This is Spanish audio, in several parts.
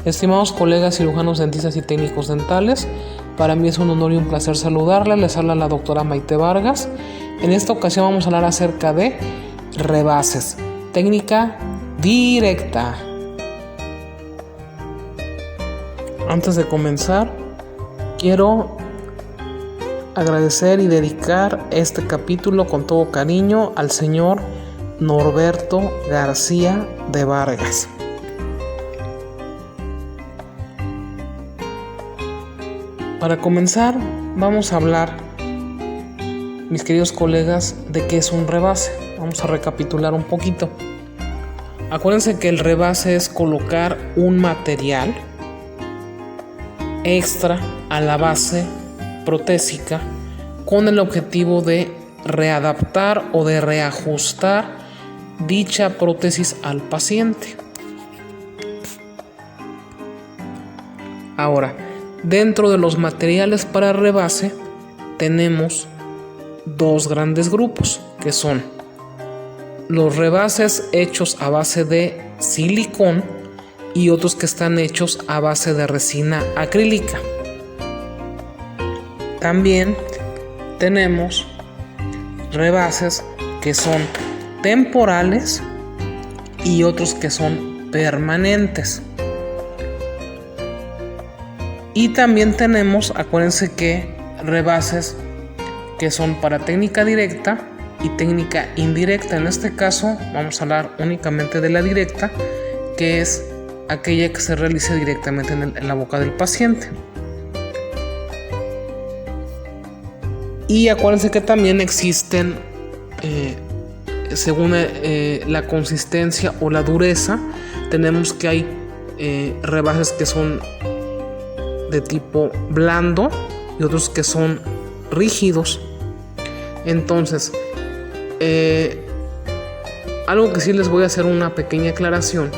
Estimados colegas cirujanos, dentistas y técnicos dentales, para mí es un honor y un placer saludarles. Les habla la doctora Maite Vargas. En esta ocasión vamos a hablar acerca de rebases, técnica directa. Antes de comenzar, quiero agradecer y dedicar este capítulo con todo cariño al señor Norberto García de Vargas. Para comenzar, vamos a hablar, mis queridos colegas, de qué es un rebase. Vamos a recapitular un poquito. Acuérdense que el rebase es colocar un material extra a la base protésica con el objetivo de readaptar o de reajustar dicha prótesis al paciente. Ahora, dentro de los materiales para rebase tenemos dos grandes grupos, que son los rebases hechos a base de silicón y otros que están hechos a base de resina acrílica. También tenemos rebases que son temporales y otros que son permanentes. Y también tenemos, acuérdense que rebases que son para técnica directa y técnica indirecta. En este caso vamos a hablar únicamente de la directa, que es aquella que se realiza directamente en la boca del paciente. Y acuérdense que también existen, según la consistencia o la dureza, tenemos que hay rebases que son de tipo blando y otros que son rígidos. Entonces, algo que sí les voy a hacer una pequeña aclaración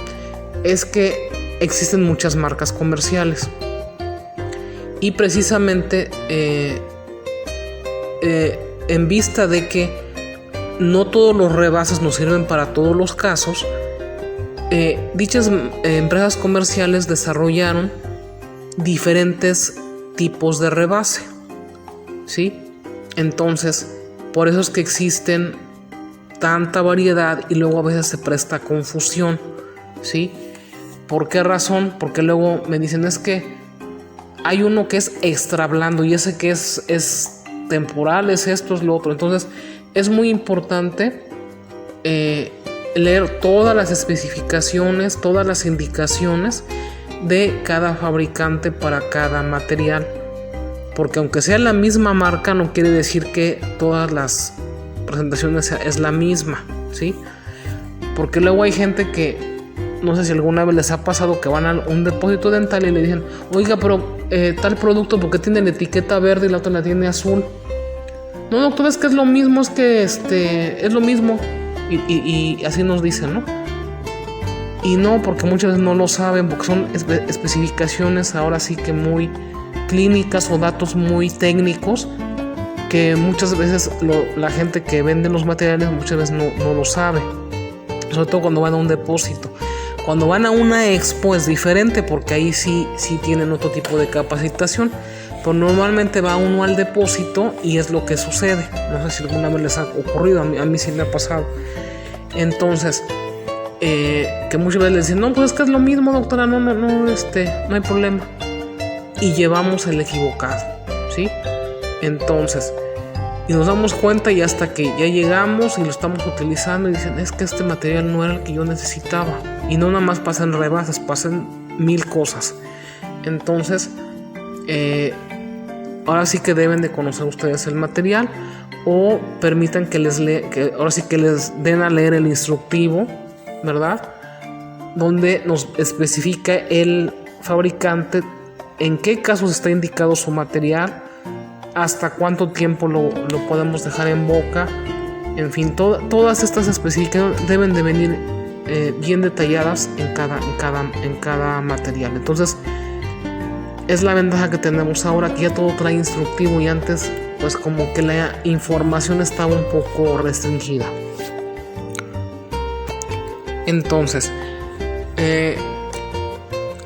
es que existen muchas marcas comerciales y precisamente en vista de que no todos los rebases nos sirven para todos los casos, dichas empresas comerciales desarrollaron diferentes tipos de rebase, ¿sí? Entonces, por eso es que existen tanta variedad y luego a veces se presta a confusión, ¿sí? ¿Por qué razón? Porque luego me dicen es que hay uno que es extra blando y ese que es temporal, es esto, es lo otro. Entonces, es muy importante leer todas las especificaciones, todas las indicaciones de cada fabricante para cada material, porque aunque sea la misma marca no quiere decir que todas las presentaciones es la misma, ¿sí? Porque luego hay gente que no sé si alguna vez les ha pasado que van a un depósito dental y le dicen, oiga, pero tal producto porque tiene la etiqueta verde y la otra la tiene azul. No, doctor, es que es lo mismo, es que es lo mismo y así nos dicen, ¿no? Y no, porque muchas veces no lo saben, porque son especificaciones ahora sí que muy clínicas o datos muy técnicos que muchas veces la gente que vende los materiales muchas veces no lo sabe, sobre todo cuando van a un depósito. Cuando van a una expo es diferente porque ahí sí tienen otro tipo de capacitación, pero normalmente va uno al depósito y es lo que sucede. No sé si alguna vez les ha ocurrido, a mí sí me ha pasado. Entonces que muchas veces les dicen, no, pues es que es lo mismo, doctora, no hay problema, y llevamos el equivocado, ¿sí? Entonces, y nos damos cuenta y hasta que ya llegamos y lo estamos utilizando y dicen, es que este material no era el que yo necesitaba. Y no nada más pasan rebases, pasan 1000 cosas. Entonces, ahora sí que deben de conocer ustedes el material o permitan que ahora sí que les den a leer el instructivo, ¿verdad? Donde nos especifica el fabricante en qué casos está indicado su material, hasta cuánto tiempo lo podemos dejar en boca, en fin, todas estas especificaciones deben de venir bien detalladas en cada material. Entonces, es la ventaja que tenemos ahora, que ya todo trae instructivo y antes pues como que la información estaba un poco restringida. Entonces,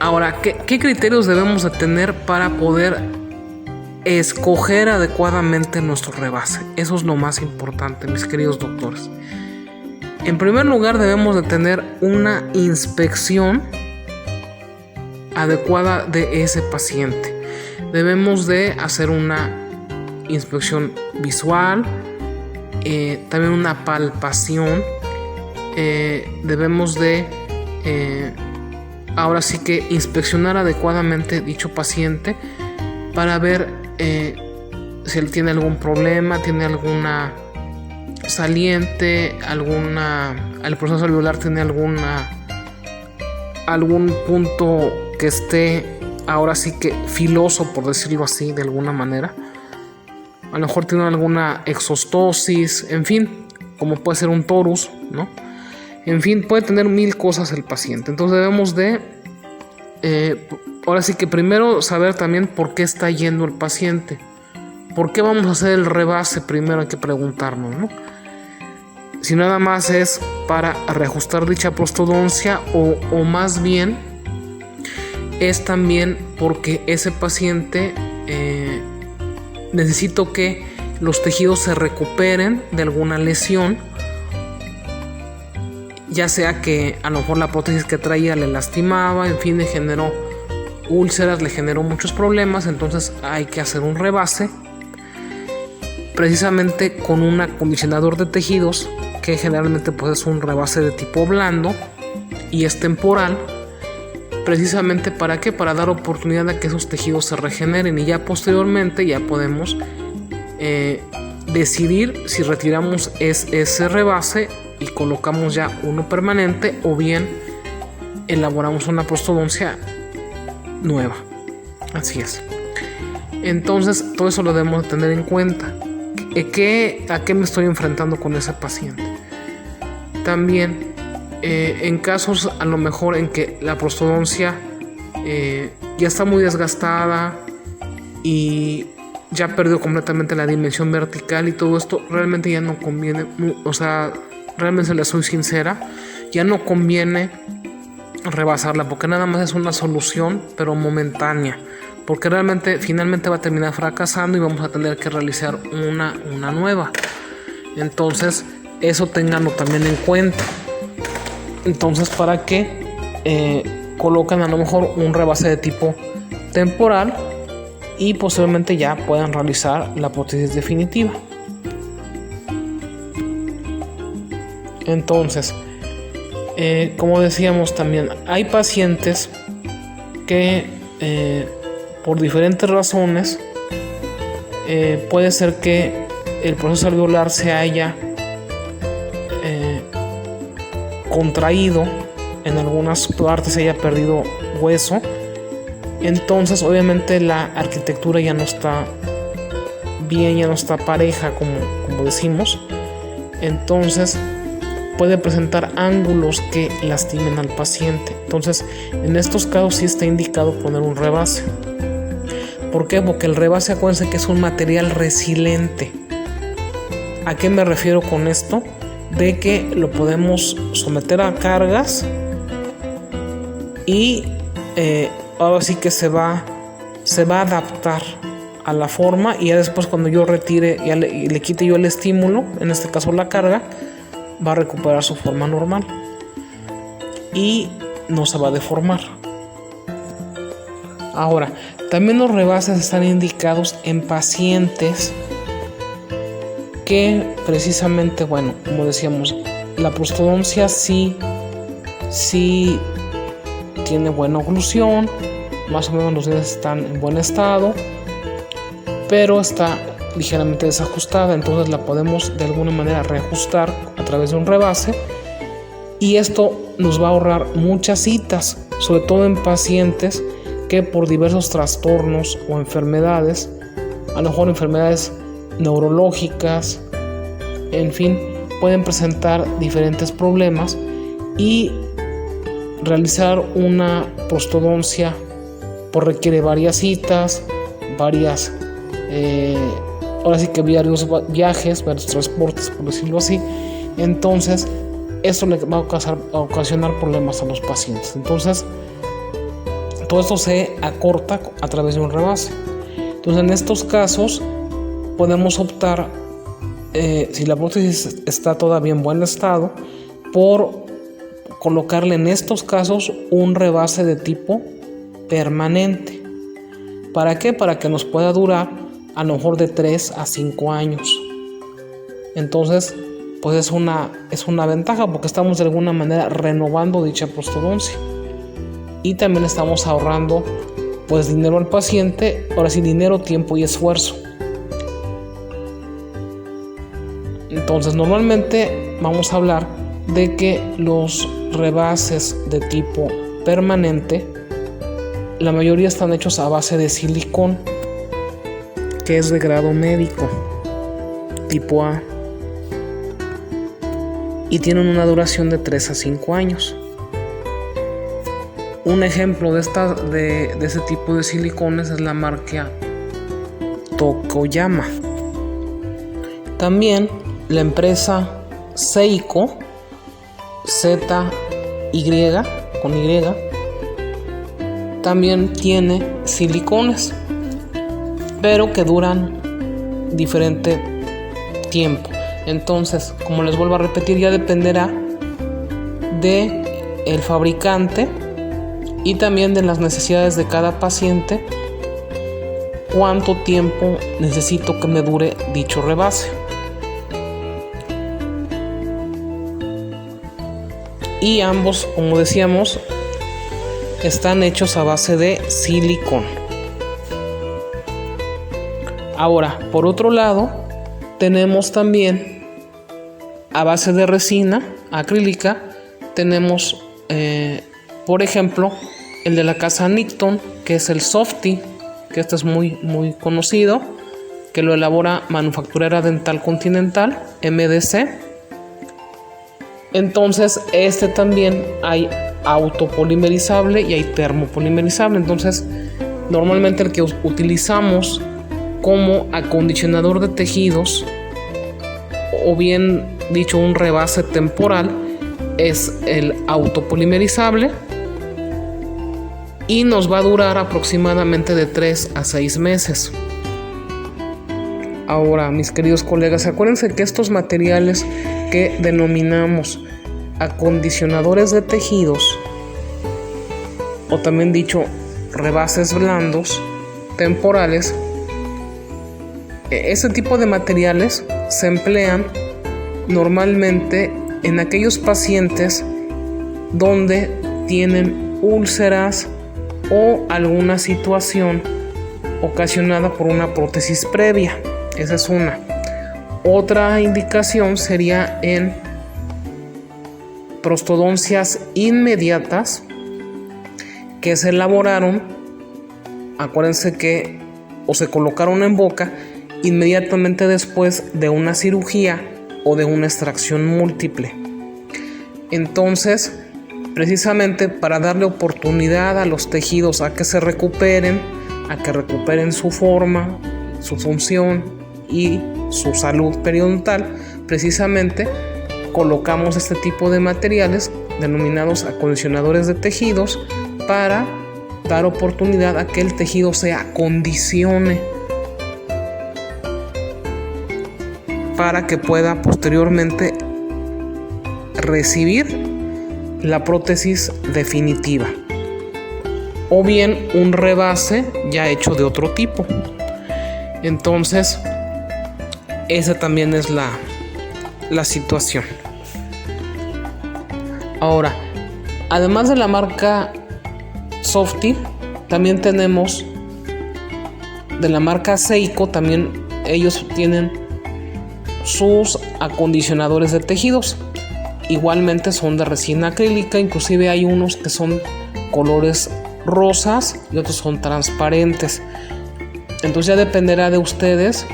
Ahora, ¿qué criterios debemos de tener para poder escoger adecuadamente nuestro rebase? Eso es lo más importante, mis queridos doctores. En primer lugar, debemos de tener una inspección adecuada de ese paciente. Debemos de hacer una inspección visual, también una palpación. Debemos de ahora sí que inspeccionar adecuadamente dicho paciente para ver si él tiene algún problema, tiene alguna saliente, el proceso alveolar tiene algún punto que esté ahora sí que filoso, por decirlo así, de alguna manera. A lo mejor tiene alguna exostosis, en fin, como puede ser un torus, ¿no? En fin, puede tener 1000 cosas el paciente. Entonces debemos de, ahora sí que primero saber también por qué está yendo el paciente. ¿Por qué vamos a hacer el rebase? Primero hay que preguntarnos, ¿no? Si nada más es para reajustar dicha prostodoncia o más bien es también porque ese paciente necesito que los tejidos se recuperen de alguna lesión, ya sea que a lo mejor la prótesis que traía le lastimaba, en fin, le generó úlceras, le generó muchos problemas. Entonces hay que hacer un rebase precisamente con un acondicionador de tejidos, que generalmente pues es un rebase de tipo blando y es temporal. Precisamente ¿para qué? Para dar oportunidad a que esos tejidos se regeneren, y ya posteriormente ya podemos decidir si retiramos ese rebase y colocamos ya uno permanente, o bien elaboramos una prostodoncia nueva. Así es. Entonces todo eso lo debemos tener en cuenta. ¿A qué me estoy enfrentando con ese paciente? También en casos a lo mejor en que la prostodoncia ya está muy desgastada y ya perdió completamente la dimensión vertical, y todo esto realmente ya no conviene. O sea, realmente les soy sincera, ya no conviene rebasarla, porque nada más es una solución pero momentánea, porque realmente finalmente va a terminar fracasando y vamos a tener que realizar una nueva. Entonces eso ténganlo también en cuenta. Entonces, para que colocan a lo mejor un rebase de tipo temporal y posteriormente ya puedan realizar la prótesis definitiva. Entonces, como decíamos también, hay pacientes que por diferentes razones puede ser que el proceso alveolar se haya contraído, en algunas partes se haya perdido hueso. Entonces obviamente la arquitectura ya no está bien, ya no está pareja, como decimos. Entonces puede presentar ángulos que lastimen al paciente. Entonces en estos casos sí está indicado poner un rebase. ¿Por qué? Porque el rebase, acuérdense que es un material resiliente. ¿A qué me refiero con esto? De que lo podemos someter a cargas y ahora sí que se va a adaptar a la forma, y ya después cuando yo retire y le quite yo el estímulo, en este caso la carga, va a recuperar su forma normal y no se va a deformar. Ahora, también los rebases están indicados en pacientes que precisamente, bueno, como decíamos, la prostodoncia sí tiene buena oclusión, más o menos los dientes están en buen estado, pero está ligeramente desajustada. Entonces la podemos de alguna manera reajustar a través de un rebase, y esto nos va a ahorrar muchas citas, sobre todo en pacientes que por diversos trastornos o enfermedades, a lo mejor enfermedades neurológicas, en fin, pueden presentar diferentes problemas, y realizar una prostodoncia pues requiere varias citas, ahora sí que varios viajes, varios transportes, por decirlo así. Entonces eso le va a ocasionar problemas a los pacientes. Entonces todo esto se acorta a través de un rebase. Entonces en estos casos podemos optar, si la prótesis está todavía en buen estado, por colocarle en estos casos un rebase de tipo permanente. ¿Para qué? Para que nos pueda durar a lo mejor de 3 a 5 años. Entonces pues es una ventaja, porque estamos de alguna manera renovando dicha prostodoncia y también estamos ahorrando pues dinero al paciente, ahora sí, dinero, tiempo y esfuerzo. Entonces normalmente vamos a hablar de que los rebases de tipo permanente, la mayoría están hechos a base de silicón, que es de grado médico tipo A, y tienen una duración de 3 a 5 años. Un ejemplo de ese tipo de silicones es la marca Tokoyama. También la empresa Seiko, ZY, con Y, también tiene silicones, pero que duran diferente tiempo. Entonces, como les vuelvo a repetir, ya dependerá de el fabricante y también de las necesidades de cada paciente cuánto tiempo necesito que me dure dicho rebase. Y ambos, como decíamos, están hechos a base de silicón. Ahora, por otro lado, tenemos también a base de resina acrílica. Tenemos, por ejemplo, el de la casa Nickton, que es el Softy, que este es muy conocido, que lo elabora Manufacturera Dental Continental, MDC. Entonces, este también hay autopolimerizable y hay termopolimerizable. Entonces, normalmente el que utilizamos como acondicionador de tejidos, o bien dicho un rebase temporal, es el autopolimerizable y nos va a durar aproximadamente de 3 a 6 meses. Ahora, mis queridos colegas, acuérdense que estos materiales que denominamos acondicionadores de tejidos, o también dicho rebases blandos temporales, ese tipo de materiales se emplean normalmente en aquellos pacientes donde tienen úlceras o alguna situación ocasionada por una prótesis previa. Esa es una. Otra indicación sería en prostodoncias inmediatas que se elaboraron, acuérdense que o se colocaron en boca inmediatamente después de una cirugía o de una extracción múltiple. Entonces, precisamente para darle oportunidad a los tejidos a que se recuperen, a que recuperen su forma, su función y su salud periodontal, precisamente colocamos este tipo de materiales denominados acondicionadores de tejidos para dar oportunidad a que el tejido se acondicione para que pueda posteriormente recibir la prótesis definitiva, o bien un rebase ya hecho de otro tipo. Entonces, esa también es la situación. Ahora, además de la marca Softy, también tenemos de la marca Seiko. También ellos tienen sus acondicionadores de tejidos. Igualmente son de resina acrílica, inclusive hay unos que son colores rosas y otros son transparentes. Entonces ya dependerá de ustedes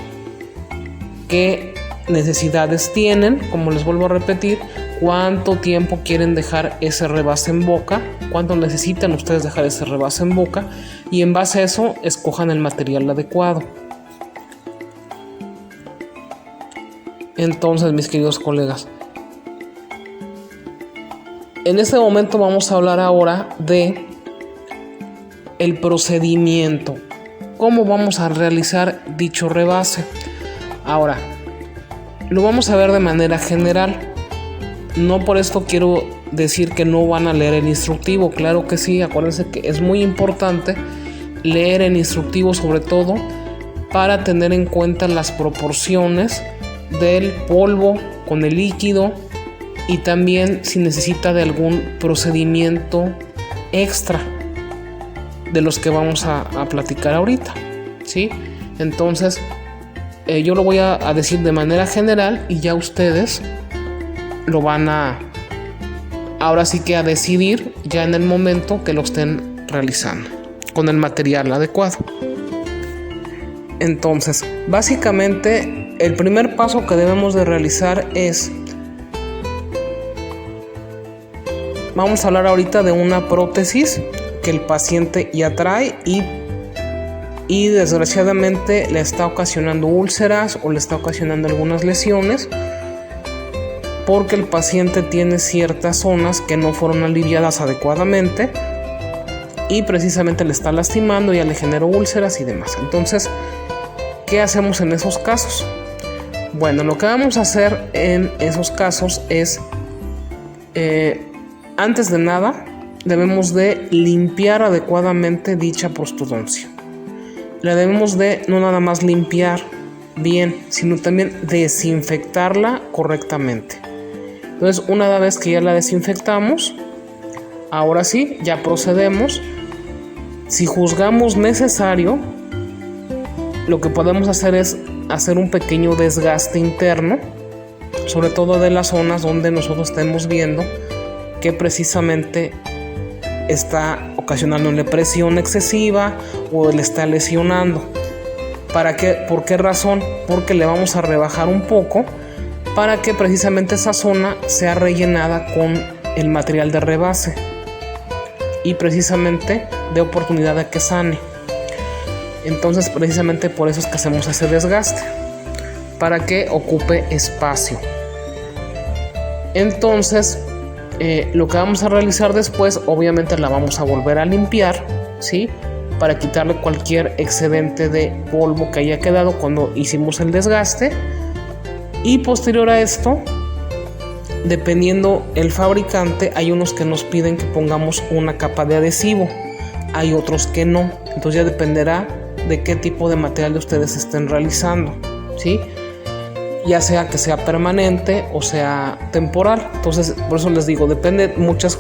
qué necesidades tienen. Como les vuelvo a repetir, cuánto tiempo quieren dejar ese rebase en boca, cuánto necesitan ustedes dejar ese rebase en boca, y en base a eso escojan el material adecuado. Entonces, mis queridos colegas, en este momento vamos a hablar ahora de el procedimiento. ¿Cómo vamos a realizar dicho rebase? Ahora, lo vamos a ver de manera general. No por esto quiero decir que no van a leer el instructivo. Claro que sí, acuérdense que es muy importante leer el instructivo, sobre todo para tener en cuenta las proporciones del polvo con el líquido y también si necesita de algún procedimiento extra de los que vamos a platicar ahorita, ¿sí? Entonces yo lo voy a decir de manera general y ya ustedes lo van ahora sí que a decidir ya en el momento que lo estén realizando con el material adecuado. Entonces, básicamente el primer paso que debemos de realizar es, vamos a hablar ahorita de una prótesis que el paciente ya trae y desgraciadamente le está ocasionando úlceras o le está ocasionando algunas lesiones porque el paciente tiene ciertas zonas que no fueron aliviadas adecuadamente y precisamente le está lastimando, ya le generó úlceras y demás. Entonces, ¿qué hacemos en esos casos? Bueno, lo que vamos a hacer en esos casos es, antes de nada, debemos de limpiar adecuadamente dicha prostodoncia. La debemos de no nada más limpiar bien, sino también desinfectarla correctamente. Entonces, una vez que ya la desinfectamos, ahora sí, ya procedemos. Si juzgamos necesario, lo que podemos hacer es hacer un pequeño desgaste interno, sobre todo de las zonas donde nosotros estemos viendo que precisamente está ocasionándole presión excesiva o le está lesionando. ¿Por qué razón? Porque le vamos a rebajar un poco para que precisamente esa zona sea rellenada con el material de rebase y precisamente dé oportunidad de que sane. Entonces precisamente por eso es que hacemos ese desgaste, para que ocupe espacio. Entonces lo que vamos a realizar después, obviamente la vamos a volver a limpiar, ¿sí? Para quitarle cualquier excedente de polvo que haya quedado cuando hicimos el desgaste. Y posterior a esto, dependiendo el fabricante, hay unos que nos piden que pongamos una capa de adhesivo, hay otros que no. Entonces ya dependerá de qué tipo de material de ustedes estén realizando, ¿sí? Ya sea que sea permanente o sea temporal. Entonces, por eso les digo, depende muchas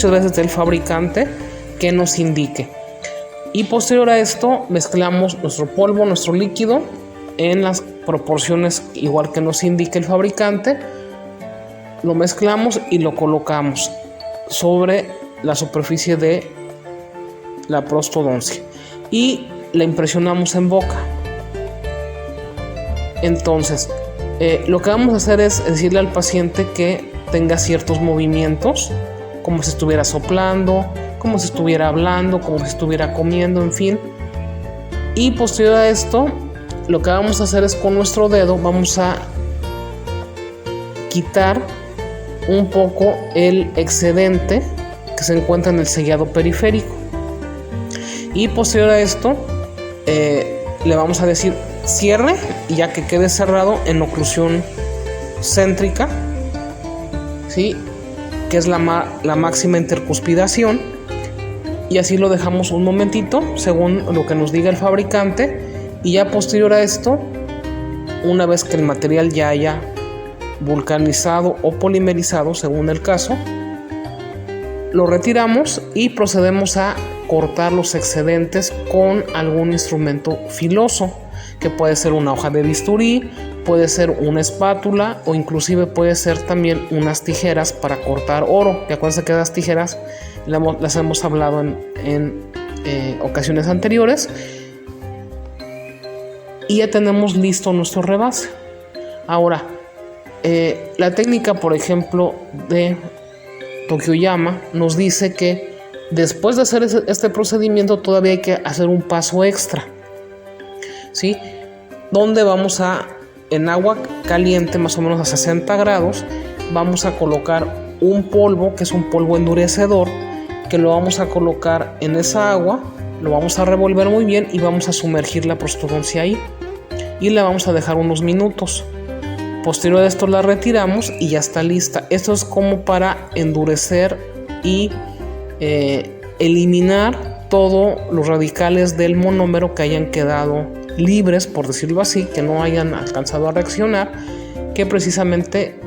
veces del fabricante que nos indique. Y posterior a esto, mezclamos nuestro polvo, nuestro líquido, en las proporciones igual que nos indique el fabricante. Lo mezclamos y lo colocamos sobre la superficie de la prostodoncia y la impresionamos en boca. Entonces, lo que vamos a hacer es decirle al paciente que tenga ciertos movimientos, como si estuviera soplando, como si estuviera hablando, como si estuviera comiendo, en fin. Y posterior a esto, lo que vamos a hacer es con nuestro dedo vamos a quitar un poco el excedente que se encuentra en el sellado periférico. Y posterior a esto, le vamos a decir cierre, y ya que quede cerrado en oclusión céntrica, ¿sí? Que es la máxima intercuspidación, y así lo dejamos un momentito según lo que nos diga el fabricante. Y ya posterior a esto, una vez que el material ya haya vulcanizado o polimerizado según el caso, lo retiramos y procedemos a cortar los excedentes con algún instrumento filoso, que puede ser una hoja de bisturí, puede ser una espátula o inclusive puede ser también unas tijeras para cortar oro. Y acuérdense que las tijeras las hemos hablado en ocasiones anteriores. Y ya tenemos listo nuestro rebase. Ahora, la técnica, por ejemplo, de Tokyoyama nos dice que después de hacer este procedimiento todavía hay que hacer un paso extra, ¿sí? Donde vamos en agua caliente, más o menos a 60 grados, vamos a colocar un polvo, que es un polvo endurecedor, que lo vamos a colocar en esa agua Lo vamos a revolver muy bien y vamos a sumergir la prostodoncia ahí y la vamos a dejar unos minutos. Posterior a esto la retiramos y ya está lista. Esto es como para endurecer y eliminar todos los radicales del monómero que hayan quedado libres, por decirlo así, que no hayan alcanzado a reaccionar, que precisamente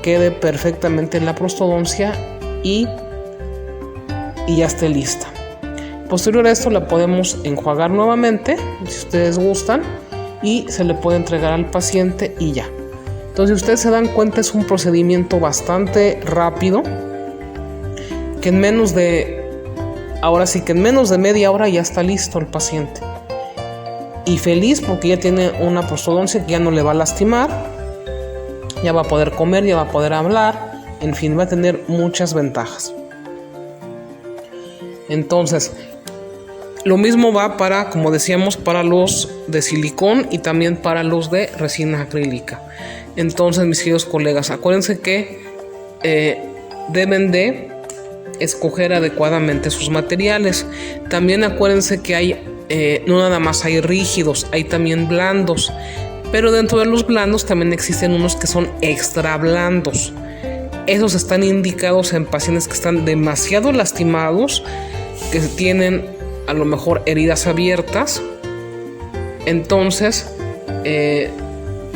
quede perfectamente en la prostodoncia y ya esté lista. Posterior a esto la podemos enjuagar nuevamente, si ustedes gustan, y se le puede entregar al paciente y ya. Entonces, si ustedes se dan cuenta, es un procedimiento bastante rápido, que en menos de media hora ya está listo el paciente. Y feliz porque ya tiene una prostodoncia que ya no le va a lastimar, ya va a poder comer, ya va a poder hablar, en fin, va a tener muchas ventajas. Entonces, lo mismo va para, como decíamos, para los de silicón y también para los de resina acrílica. Entonces, mis queridos colegas, acuérdense que deben de escoger adecuadamente sus materiales. También acuérdense que hay no nada más hay rígidos, hay también blandos, pero dentro de los blandos también existen unos que son extra blandos. Esos están indicados en pacientes que están demasiado lastimados, que tienen a lo mejor heridas abiertas. Entonces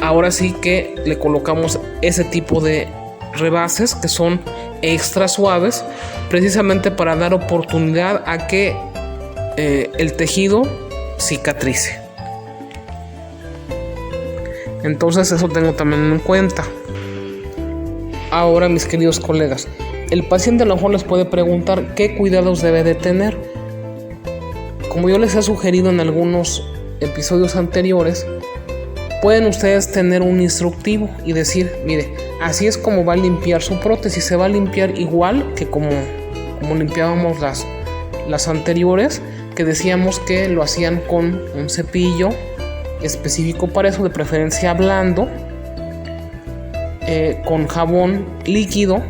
ahora sí que le colocamos ese tipo de rebases que son extra suaves, precisamente para dar oportunidad a que el tejido cicatrice. Entonces eso tengo también en cuenta. Ahora, mis queridos colegas, el paciente a lo mejor les puede preguntar qué cuidados debe de tener. Como yo les he sugerido en algunos episodios anteriores, pueden ustedes tener un instructivo y decir, mire, así es como va a limpiar su prótesis. Se va a limpiar igual que como limpiábamos las anteriores, que decíamos que lo hacían con un cepillo específico para eso, de preferencia blando, con jabón líquido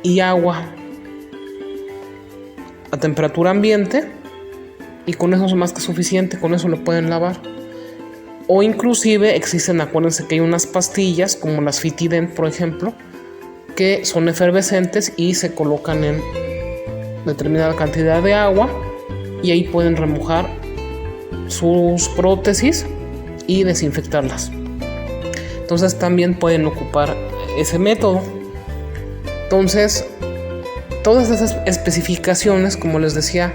y agua a temperatura ambiente, y con eso es más que suficiente, con eso lo pueden lavar. O inclusive existen, acuérdense que hay unas pastillas como las Fitident, por ejemplo, que son efervescentes y se colocan en determinada cantidad de agua y ahí pueden remojar sus prótesis y desinfectarlas. Entonces también pueden ocupar ese método. Entonces, todas esas especificaciones, como les decía,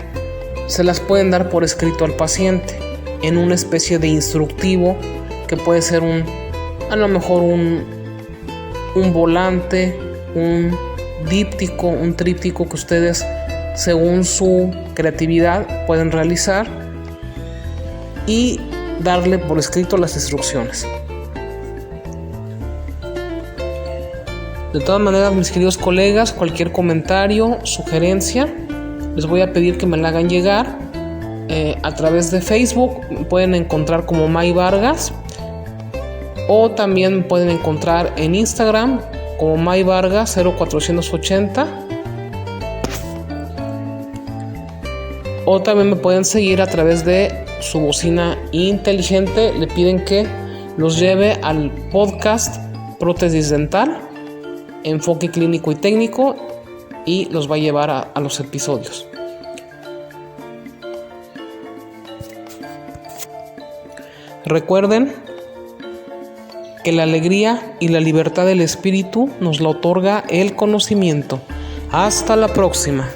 se las pueden dar por escrito al paciente en una especie de instructivo que puede ser a lo mejor un volante, un díptico, un tríptico que ustedes, según su creatividad, pueden realizar y darle por escrito las instrucciones. De todas maneras, mis queridos colegas, cualquier comentario, sugerencia, les voy a pedir que me la hagan llegar a través de Facebook. Me pueden encontrar como May Vargas, o también me pueden encontrar en Instagram como May Vargas 0480, o también me pueden seguir a través de su bocina inteligente. Le piden que los lleve al podcast Prótesis Dental, Enfoque Clínico y Técnico, y los va a llevar a los episodios. Recuerden que la alegría y la libertad del espíritu nos la otorga el conocimiento. Hasta la próxima.